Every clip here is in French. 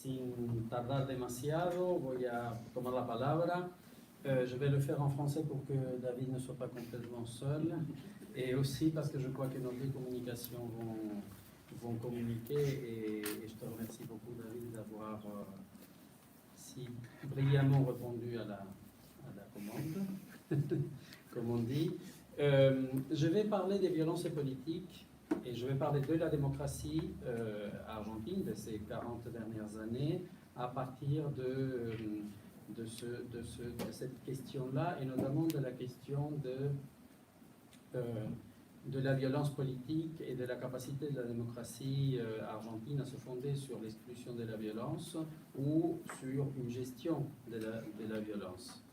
sin tardar demasiado, voy a tomar la palabra. Je vais le faire en français pour que David ne soit pas complètement seul, et aussi parce que je crois que nos deux communications vont communiquer, et je te remercie beaucoup, David, d'avoir si brillamment répondu à la commande, comme on dit. Je vais parler des violences politiques, et je vais parler de la démocratie argentine de ces 40 dernières années, à partir de cette question-là, et notamment de la question de la violence politique et de la capacité de la démocratie argentine à se fonder sur l'exclusion de la violence ou sur une gestion de la violence.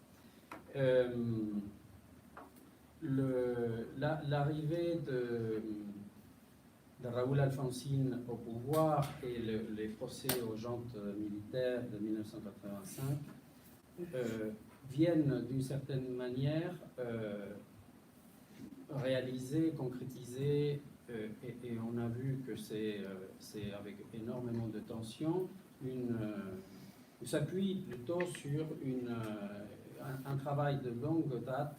L'arrivée de Raúl Alfonsín au pouvoir et les procès aux jantes militaires de 1985 viennent d'une certaine manière réaliser, concrétiser, et on a vu que c'est avec énormément de tension, s'appuie plutôt sur un travail de longue date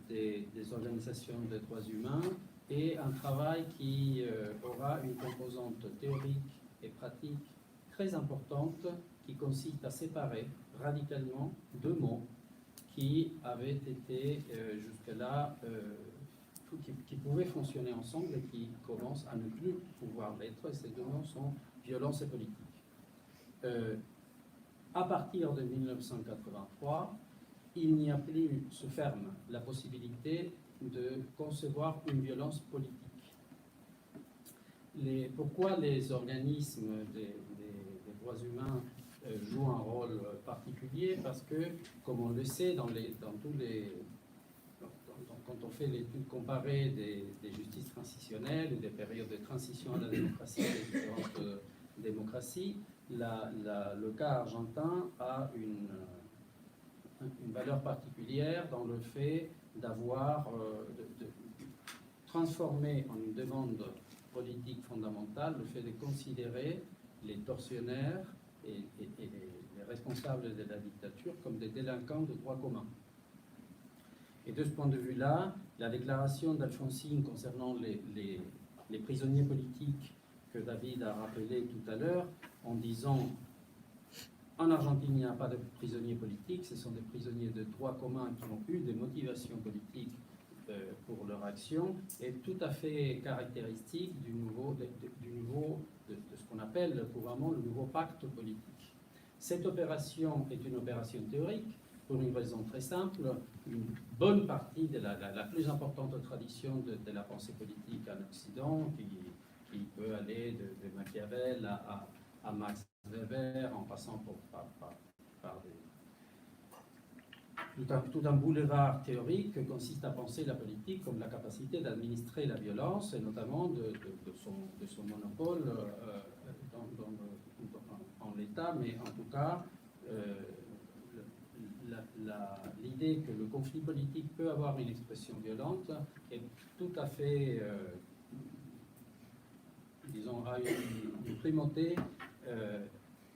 des organisations des droits humains, et un travail qui aura une composante théorique et pratique très importante, qui consiste à séparer radicalement deux mots qui avaient été jusque-là, qui pouvaient fonctionner ensemble et qui commencent à ne plus pouvoir l'être. Ces deux mots sont violence et politique. À partir de 1983, il n'y a plus, se ferme la possibilité de concevoir une violence politique. Pourquoi les organismes des droits humains jouent un rôle particulier? Parce que, comme on le sait, quand on fait l'étude comparée des justices transitionnelles ou des périodes de transition à la démocratie des différentes démocraties, le cas argentin a une valeur particulière dans le fait d'avoir de transformé en une demande politique fondamentale le fait de considérer les tortionnaires et les responsables de la dictature comme des délinquants de droit commun. Et de ce point de vue-là, la déclaration d'Alfonsín concernant les prisonniers politiques que David a rappelé tout à l'heure, en disant en Argentine, il n'y a pas de prisonniers politiques, ce sont des prisonniers de droit commun qui ont eu des motivations politiques pour leur action, est tout à fait caractéristique de ce qu'on appelle couramment le nouveau pacte politique. Cette opération est une opération théorique pour une raison très simple. Une bonne partie de la plus importante tradition de la pensée politique en Occident, qui peut aller de Machiavel à Max Weber, en passant par tout un boulevard théorique, consiste à penser la politique comme la capacité d'administrer la violence, et notamment de son monopole en l'État, mais en tout cas, l'idée que le conflit politique peut avoir une expression violente est tout à fait, disons, a une primauté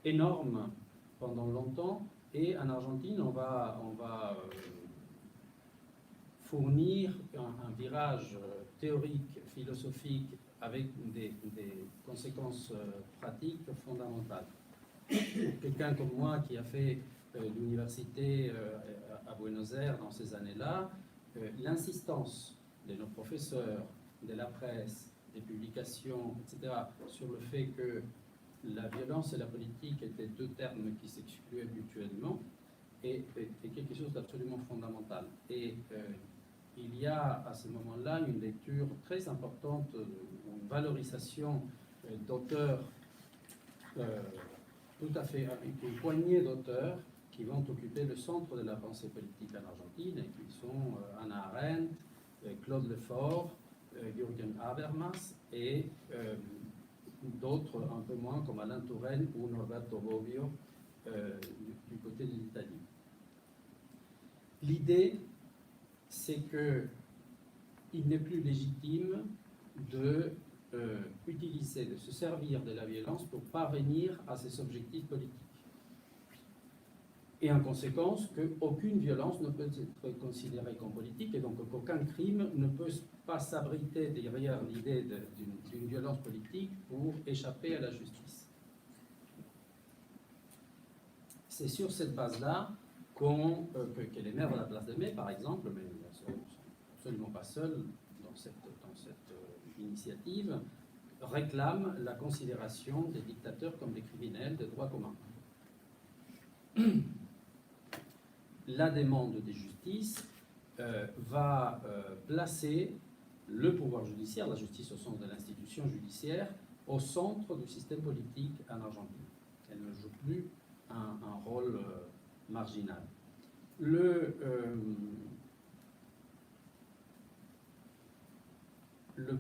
énorme pendant longtemps. Et en Argentine, on va fournir un virage théorique, philosophique, avec des conséquences pratiques fondamentales. Quelqu'un comme moi qui a fait l'université à Buenos Aires dans ces années-là, l'insistance de nos professeurs, de la presse, des publications, etc., sur le fait que la violence et la politique étaient deux termes qui s'excluaient mutuellement, est quelque chose d'absolument fondamental. Et il y a à ce moment-là une lecture très importante, une valorisation d'auteurs, tout à fait, avec une poignée d'auteurs qui vont occuper le centre de la pensée politique en Argentine, et qui sont Hannah Arendt, Claude Lefort, Jürgen Habermas, et d'autres un peu moins comme Alain Touraine ou Norberto Bobbio du côté de l'Italie. L'idée, c'est qu'il n'est plus légitime de utiliser, de se servir de la violence pour parvenir à ses objectifs politiques. Et en conséquence, qu'aucune violence ne peut être considérée comme politique, et donc qu'aucun crime ne peut pas s'abriter derrière l'idée d'une violence politique pour échapper à la justice. C'est sur cette base-là que les maires de la place de Mai, par exemple, mais ils ne sont absolument pas seuls dans cette initiative, réclament la considération des dictateurs comme des criminels de droit commun. La demande de justice va placer le pouvoir judiciaire, la justice au sens de l'institution judiciaire, au centre du système politique en Argentine. Elle ne joue plus un rôle marginal. Le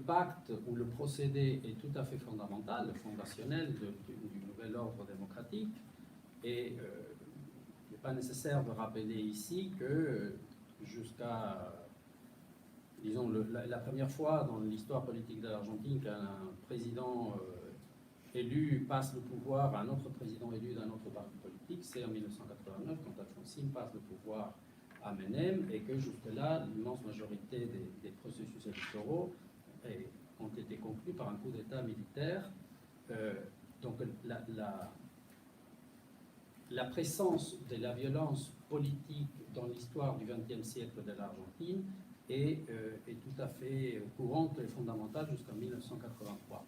pacte ou le procédé est tout à fait fondamental, fondationnel du nouvel ordre démocratique, et il n'est pas nécessaire de rappeler ici que jusqu'à, disons, la première fois dans l'histoire politique de l'Argentine qu'un président élu passe le pouvoir à un autre président élu d'un autre parti politique, c'est en 1989, quand Alfonsine passe le pouvoir à Menem, et que jusque-là, l'immense majorité des processus électoraux ont été conclus par un coup d'État militaire. Donc la présence de la violence politique dans l'histoire du XXe siècle de l'Argentine est tout à fait courante et fondamentale jusqu'en 1983.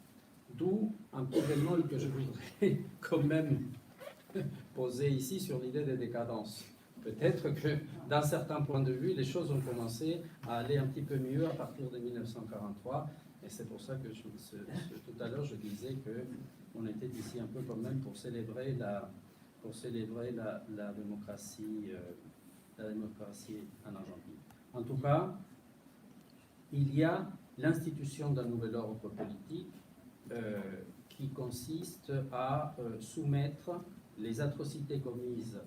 D'où un petit bémol que je voudrais quand même poser ici sur l'idée de décadence. Peut-être que, d'un certain point de vue, les choses ont commencé à aller un petit peu mieux à partir de 1943, et c'est pour ça que tout à l'heure je disais qu'on était ici un peu quand même pour célébrer la démocratie en Argentine. En tout cas, il y a l'institution d'un nouvel ordre politique qui consiste à soumettre les atrocités commises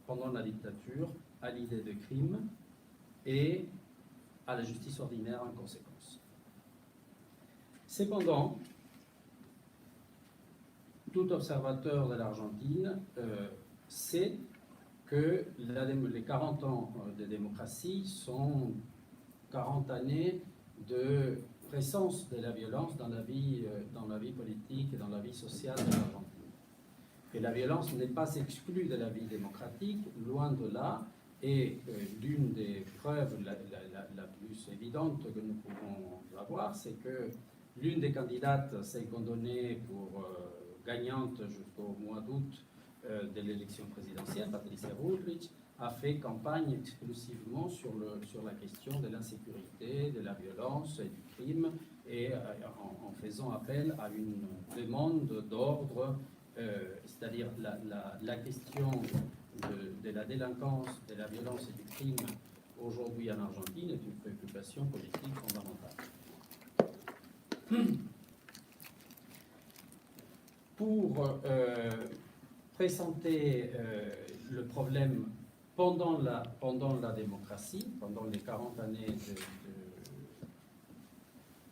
pendant la dictature à l'idée de crime et à la justice ordinaire en conséquence. Cependant, tout observateur de l'Argentine sait que les 40 ans de démocratie sont 40 années de présence de la violence dans la vie politique et dans la vie sociale de l'Argentine. Et la violence n'est pas exclue de la vie démocratique, loin de là, et l'une des preuves la plus évidente que nous pouvons avoir, c'est que l'une des candidates s'est condamnée pour gagnante jusqu'au mois d'août de l'élection présidentielle, Patricia Bullrich, a fait campagne exclusivement sur la question de l'insécurité, de la violence et du crime, et en faisant appel à une demande d'ordre, c'est-à-dire la question de la délinquance, de la violence et du crime aujourd'hui en Argentine est une préoccupation politique fondamentale. Pour présenter le problème pendant la démocratie, pendant les 40 années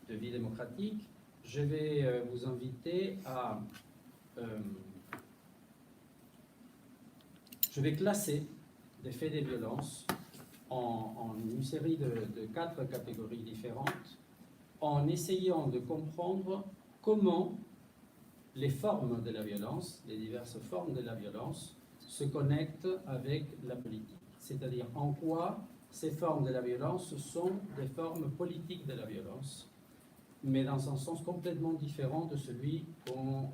de vie démocratique, je vais vous inviter à... je vais classer des faits de violence en une série de 4 catégories différentes, en essayant de comprendre comment les formes de la violence, les diverses formes de la violence, se connectent avec la politique. C'est-à-dire en quoi ces formes de la violence sont des formes politiques de la violence, mais dans un sens complètement différent de celui qu'on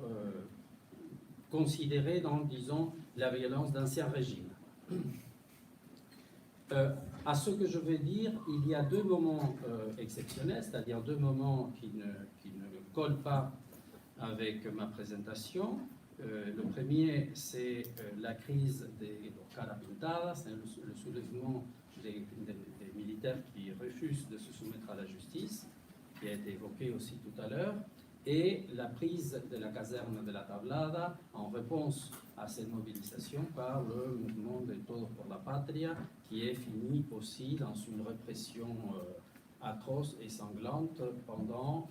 considérait dans, disons, la violence d'ancien régime. À ce que je veux dire, il y a 2 moments exceptionnels, c'est-à-dire 2 moments qui ne collent pas avec ma présentation. Le premier, c'est la crise des Cara Pintada, c'est le soulèvement des militaires qui refusent de se soumettre à la justice, qui a été évoqué aussi tout à l'heure, et la prise de la caserne de la Tablada en réponse à cette mobilisation par le mouvement de Todos por la Patria, qui est fini aussi dans une répression atroce et sanglante pendant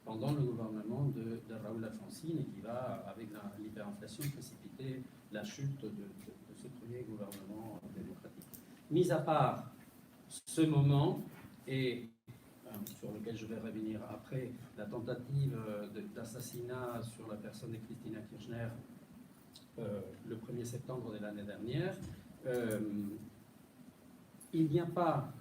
le gouvernement de Raúl Alfonsín et qui va, avec l'hyperinflation, précipiter la chute de ce premier gouvernement démocratique. Mis à part ce moment, et sur lequel je vais revenir après, la tentative d'assassinat sur la personne de Christina Kirchner le 1er septembre de l'année dernière, il n'y a pas,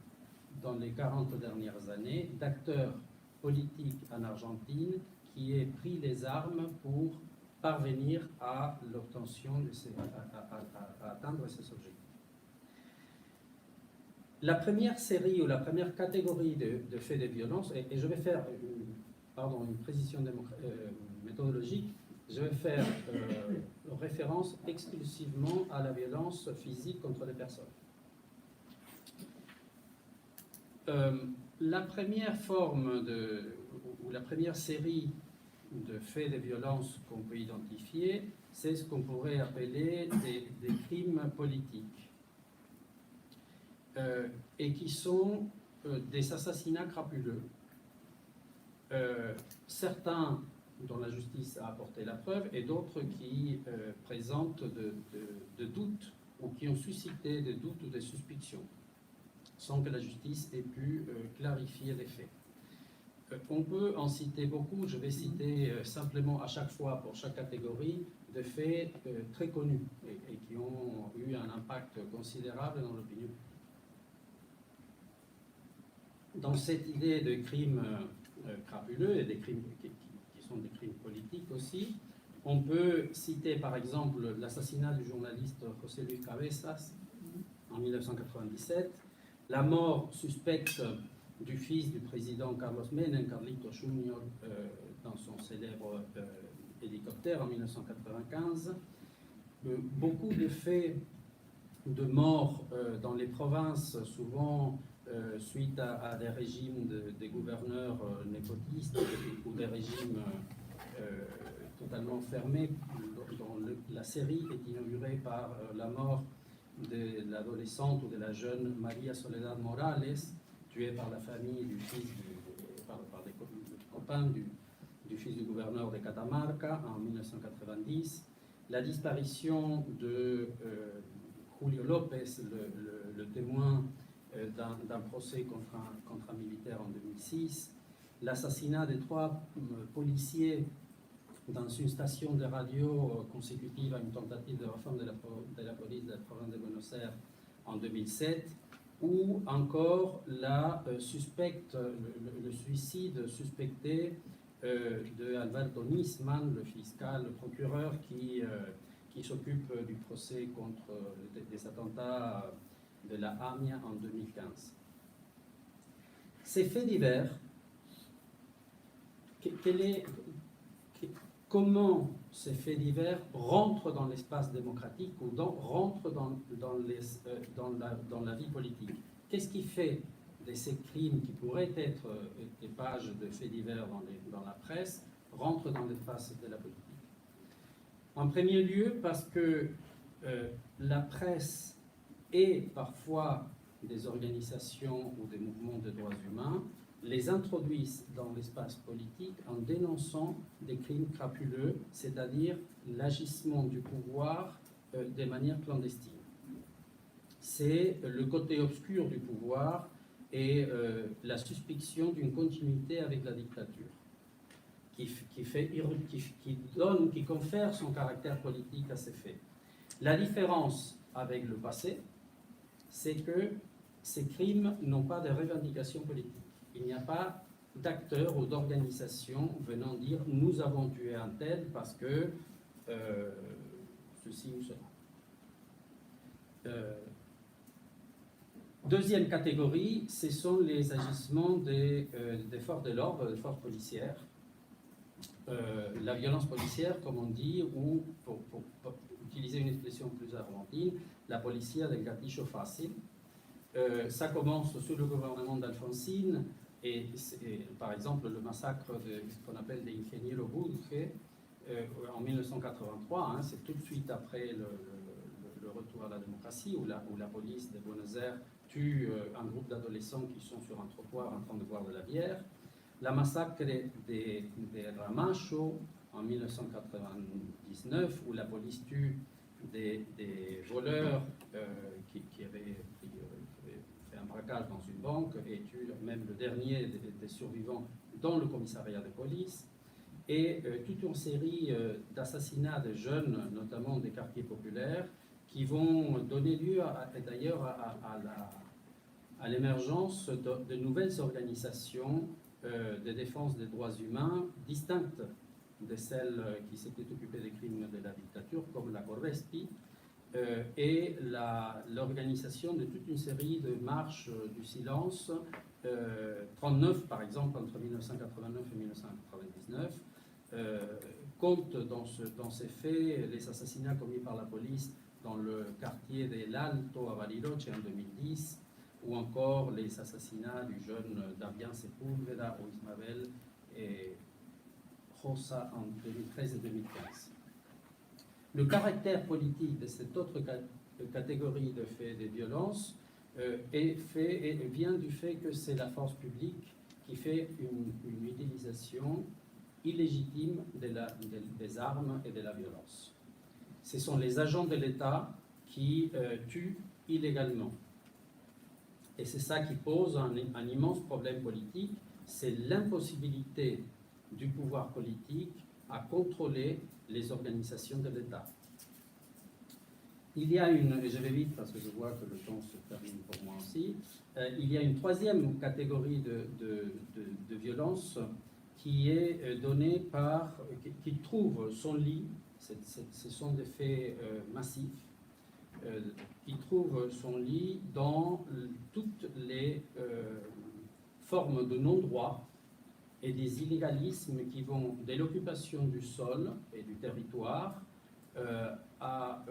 dans les 40 dernières années, d'acteur politique en Argentine qui ait pris les armes pour parvenir à l'obtention à atteindre ces objectifs. La première série ou la première catégorie de faits de violence, et je vais faire une précision méthodologique, je vais faire référence exclusivement à la violence physique contre les personnes. La première forme ou la première série de faits de violence qu'on peut identifier, c'est ce qu'on pourrait appeler des crimes politiques. Et qui sont des assassinats crapuleux. Certains dont la justice a apporté la preuve et d'autres qui présentent de doutes ou qui ont suscité des doutes ou des suspicions sans que la justice ait pu clarifier les faits. On peut en citer beaucoup, je vais citer simplement à chaque fois pour chaque catégorie de faits très connus et qui ont eu un impact considérable dans l'opinion. Dans cette idée de crimes crapuleux et des crimes qui sont des crimes politiques aussi, on peut citer par exemple l'assassinat du journaliste José Luis Cabezas en 1997, la mort suspecte du fils du président Carlos Menem, Carlito Junior, dans son célèbre hélicoptère en 1995, beaucoup de faits de morts dans les provinces, souvent suite à des régimes des gouverneurs népotistes ou des régimes totalement fermés, dont la série est inaugurée par la mort de l'adolescente ou de la jeune María Soledad Morales, tuée par la famille du fils par des copains du fils du gouverneur de Catamarca en 1990, la disparition de Julio López, le témoin d'un procès contre un militaire en 2006, l'assassinat de 3 policiers dans une station de radio consécutive à une tentative de réforme de la police de la province de Buenos Aires en 2007, ou encore le suicide suspecté de Alberto Nisman, le fiscal, le procureur qui s'occupe du procès contre des attentats de la AMIA en 2015. Ces faits divers, comment ces faits divers rentrent dans l'espace démocratique ou rentrent dans la vie politique? Qu'est-ce qui fait de ces crimes qui pourraient être des pages de faits divers dans la presse rentrent dans l'espace de la politique? En premier lieu, parce que la presse et parfois des organisations ou des mouvements de droits humains les introduisent dans l'espace politique en dénonçant des crimes crapuleux, c'est-à-dire l'agissement du pouvoir de manière clandestine. C'est le côté obscur du pouvoir et la suspicion d'une continuité avec la dictature qui confère son caractère politique à ces faits. La différence avec le passé, c'est que ces crimes n'ont pas de revendication politique. Il n'y a pas d'acteurs ou d'organisations venant dire « nous avons tué un tel parce que ceci ou cela ». Deuxième catégorie, ce sont les agissements des forces de l'ordre, des forces policières. La violence policière, comme on dit, ou pour utiliser une expression plus argentine, la policia del gatillo fácil. Ça commence sous le gouvernement d'Alfonsín et par exemple le massacre de ce qu'on appelle des Ingeniero Bunge en 1983, c'est tout de suite après le retour à la démocratie où la police de Buenos Aires tue un groupe d'adolescents qui sont sur un trottoir en train de boire de la bière. La massacre des Ramacho en 1999, où la police tue des voleurs qui avaient fait un braquage dans une banque et tue même le dernier des survivants dans le commissariat de police. Et toute une série d'assassinats de jeunes, notamment des quartiers populaires, qui vont donner lieu d'ailleurs à l'émergence de nouvelles organisations de défense des droits humains distinctes de celles qui s'étaient occupées des crimes de la dictature, comme la Correspi, et l'organisation de toute une série de marches du silence, 39 par exemple entre 1989 et 1999, compte dans ces faits les assassinats commis par la police dans le quartier de l'Alto à Bariloche en 2010, ou encore les assassinats du jeune Damián Sepúlveda ou Ismael et Rosa en 2013 et 2015. Le caractère politique de cette autre catégorie de faits de violence vient du fait que c'est la force publique qui fait une utilisation illégitime des armes et de la violence. Ce sont les agents de l'État qui tuent illégalement. Et c'est ça qui pose un immense problème politique, c'est l'impossibilité du pouvoir politique à contrôler les organisations de l'État. Il y a et je vais vite parce que je vois que le temps se termine pour moi aussi, il y a une troisième catégorie de violence qui est donnée qui trouve son lit, ce sont des faits massifs, qui trouve son lit dans toutes les formes de non-droit et des illégalismes qui vont de l'occupation du sol et du territoire à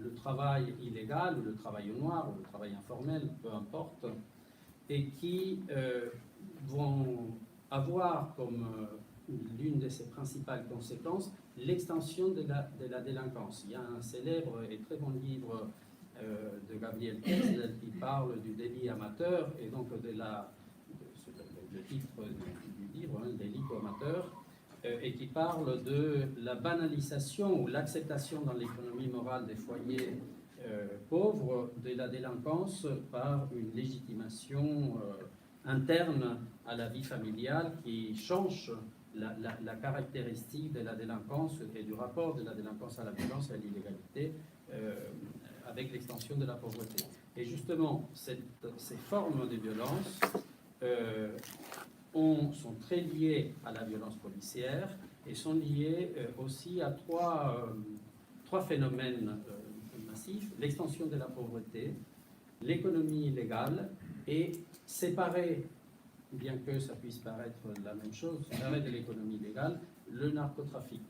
le travail illégal, ou le travail au noir, ou le travail informel, peu importe, et qui vont avoir comme l'une de ses principales conséquences l'extension de la délinquance. Il y a un célèbre et très bon livre de Gabriel Kessel qui parle du délit amateur, et donc le titre du livre, hein, délit amateur, et qui parle de la banalisation ou l'acceptation dans l'économie morale des foyers pauvres de la délinquance par une légitimation interne à la vie familiale qui change la caractéristique de la délinquance et du rapport de la délinquance à la violence et à l'illégalité avec l'extension de la pauvreté. Et justement, ces formes de violence sont très liées à la violence policière et sont liées aussi à trois phénomènes massifs: l'extension de la pauvreté, l'économie illégale et séparer, bien que ça puisse paraître la même chose, séparer de l'économie illégale, le narcotrafic,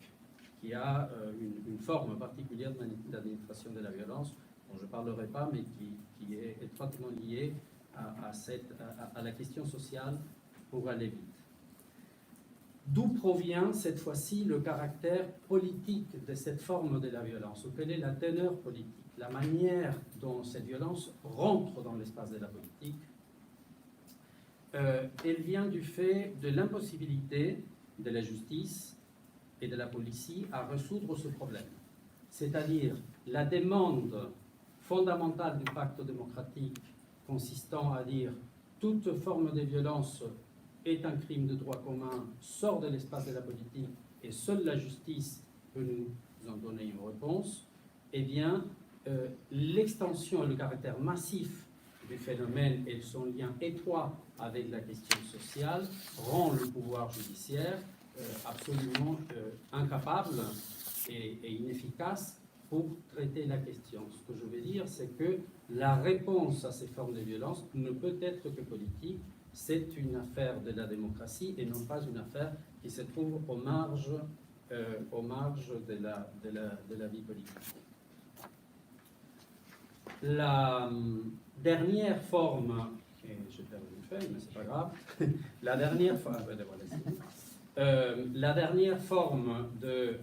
qui a une forme particulière d'administration de la violence, dont je ne parlerai pas, mais qui est étroitement liée à la question sociale pour aller vite. D'où provient cette fois-ci le caractère politique de cette forme de la violence, ou quelle est la teneur politique, la manière dont cette violence rentre dans l'espace de la politique? Elle vient du fait de l'impossibilité de la justice et de la police à résoudre ce problème. C'est-à-dire la demande fondamentale du pacte démocratique consistant à dire toute forme de violence est un crime de droit commun, sort de l'espace de la politique et seule la justice peut nous en donner une réponse, eh bien, l'extension et le caractère massif du phénomène et son lien étroit avec la question sociale rend le pouvoir judiciaire absolument incapable et inefficace pour traiter la question. Ce que je veux dire, c'est que la réponse à ces formes de violence ne peut être que politique. C'est une affaire de la démocratie et non pas une affaire qui se trouve aux marges de la vie politique. La dernière forme, et je perds une feuille, mais c'est pas grave, la dernière forme de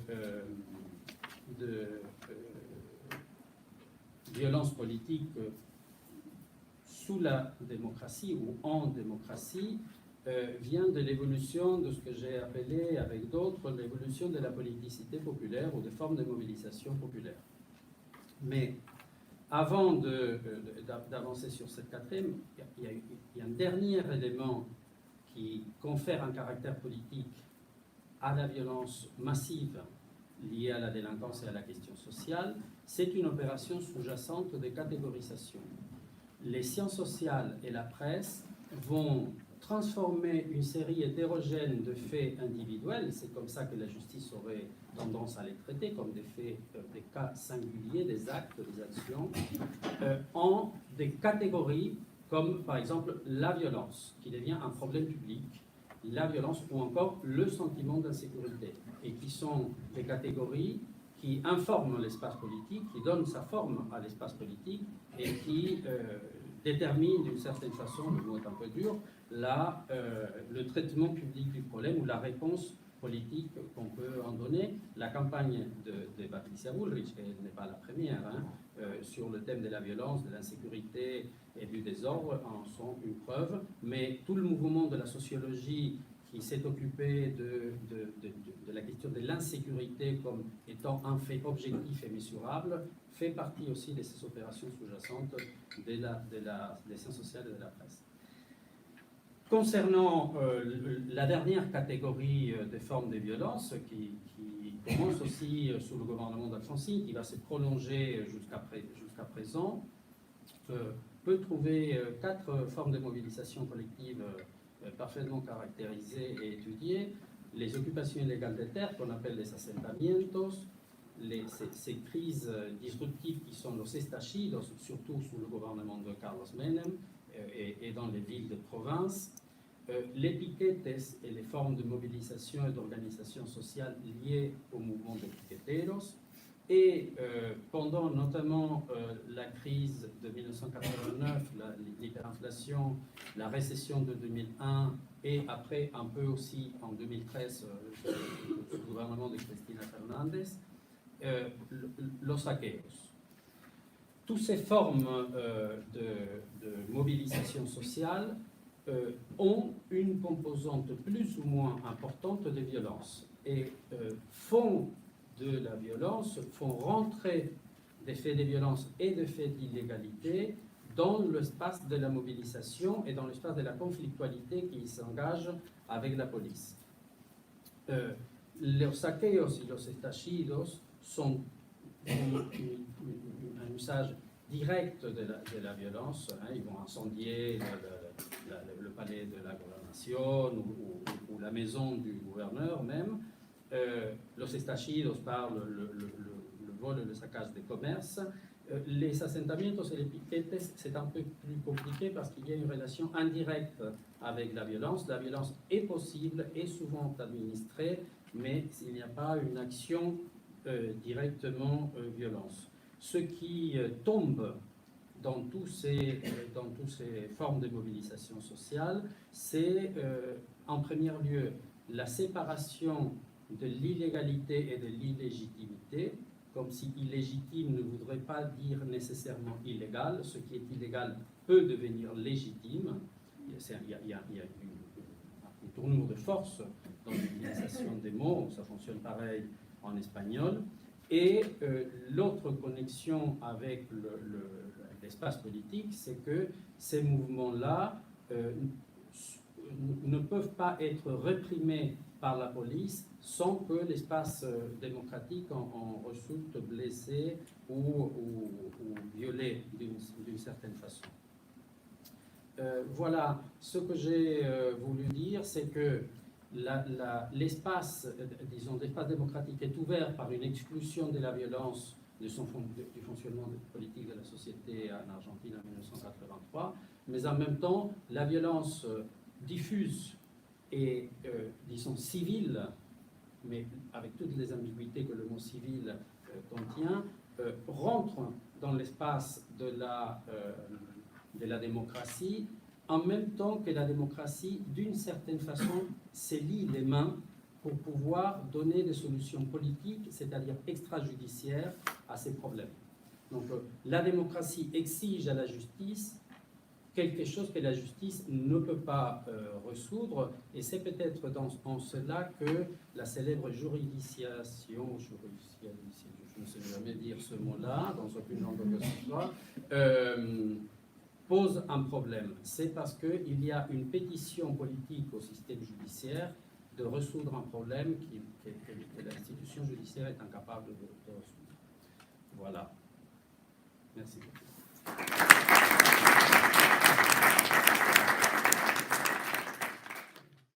violence politique sous la démocratie ou en démocratie vient de l'évolution de ce que j'ai appelé avec d'autres l'évolution de la politicité populaire ou des formes de mobilisation populaire. Mais avant d'avancer sur cette quatrième, il y a un dernier élément qui confère un caractère politique à la violence massive liée à la délinquance et à la question sociale, c'est une opération sous-jacente de catégorisation. Les sciences sociales et la presse vont transformer une série hétérogène de faits individuels, c'est comme ça que la justice aurait tendance à les traiter, comme des faits, des cas singuliers, des actes, des actions, en des catégories comme par exemple la violence, qui devient un problème public, la violence ou encore le sentiment d'insécurité, et qui sont des catégories qui informent l'espace politique, qui donnent sa forme à l'espace politique et qui déterminent d'une certaine façon, le mot est un peu dur, le traitement public du problème ou la réponse politique qu'on peut en donner. La campagne de Patricia Bullrich, elle n'est pas la première, sur le thème de la violence, de l'insécurité et du désordre en sont une preuve, mais tout le mouvement de la sociologie qui s'est occupé de la question de l'insécurité comme étant un fait objectif et mesurable, fait partie aussi de ces opérations sous-jacentes des sciences sociales et de la presse. Concernant la dernière catégorie de formes de violence, qui commence aussi sous le gouvernement d'Alfonsine, qui va se prolonger jusqu'à présent, peut trouver 4 formes de mobilisation collective parfaitement caractérisées et étudiées. Les occupations illégales des terres, qu'on appelle les asentamientos, ces crises disruptives qui sont los estallidos, surtout sous le gouvernement de Carlos Menem et dans les villes de province, les piquetes et les formes de mobilisation et d'organisation sociale liées au mouvement des piqueteros, et pendant notamment la crise de 1989, l'hyperinflation, la récession de 2001 et après un peu aussi en 2013 le gouvernement de Cristina Fernández, los saqueos. Toutes ces formes de mobilisation sociale ont une composante plus ou moins importante de violence et font de la violence, font rentrer des faits de violence et des faits d'illégalité dans l'espace de la mobilisation et dans l'espace de la conflictualité qui s'engage avec la police. Los saqueos y los estallidos sont un usage direct de la violence. Ils vont incendier le palais de la gouvernation ou la maison du gouverneur même. Los estallidos par le vol et le saccage des commerces. Les asentamientos et les piquetes, c'est un peu plus compliqué parce qu'il y a une relation indirecte avec la violence. La violence est possible et souvent administrée, mais il n'y a pas une action directement violence. Ce qui tombe dans toutes ces formes de mobilisation sociale, c'est en premier lieu la séparation de l'illégalité et de l'illégitimité, comme si illégitime ne voudrait pas dire nécessairement illégal. Ce qui est illégal peut devenir légitime. Il y a une tournure de force dans l'utilisation des mots, ça fonctionne pareil en espagnol. Et l'autre connexion avec l'espace politique, c'est que ces mouvements-là ne peuvent pas être réprimés par la police sans que l'espace démocratique en résulte blessé ou violé d'une certaine façon. Voilà, ce que j'ai voulu dire, c'est que l'espace, disons, l'espace démocratique est ouvert par une exclusion de la violence du fonctionnement politique de la société en Argentine en 1983, mais en même temps, la violence diffuse et, disons, civile, mais avec toutes les ambiguïtés que le mot civil contient, rentre dans l'espace de la démocratie, en même temps que la démocratie, d'une certaine façon, se lie les mains pour pouvoir donner des solutions politiques, c'est-à-dire extrajudiciaires, à ces problèmes. Donc, la démocratie exige à la justice quelque chose que la justice ne peut pas résoudre, et c'est peut-être en cela que la célèbre juridiciation, je ne sais jamais dire ce mot-là, dans aucune langue que ce soit, pose un problème. C'est parce qu'il y a une pétition politique au système judiciaire de résoudre un problème que l'institution judiciaire est incapable de résoudre. Voilà.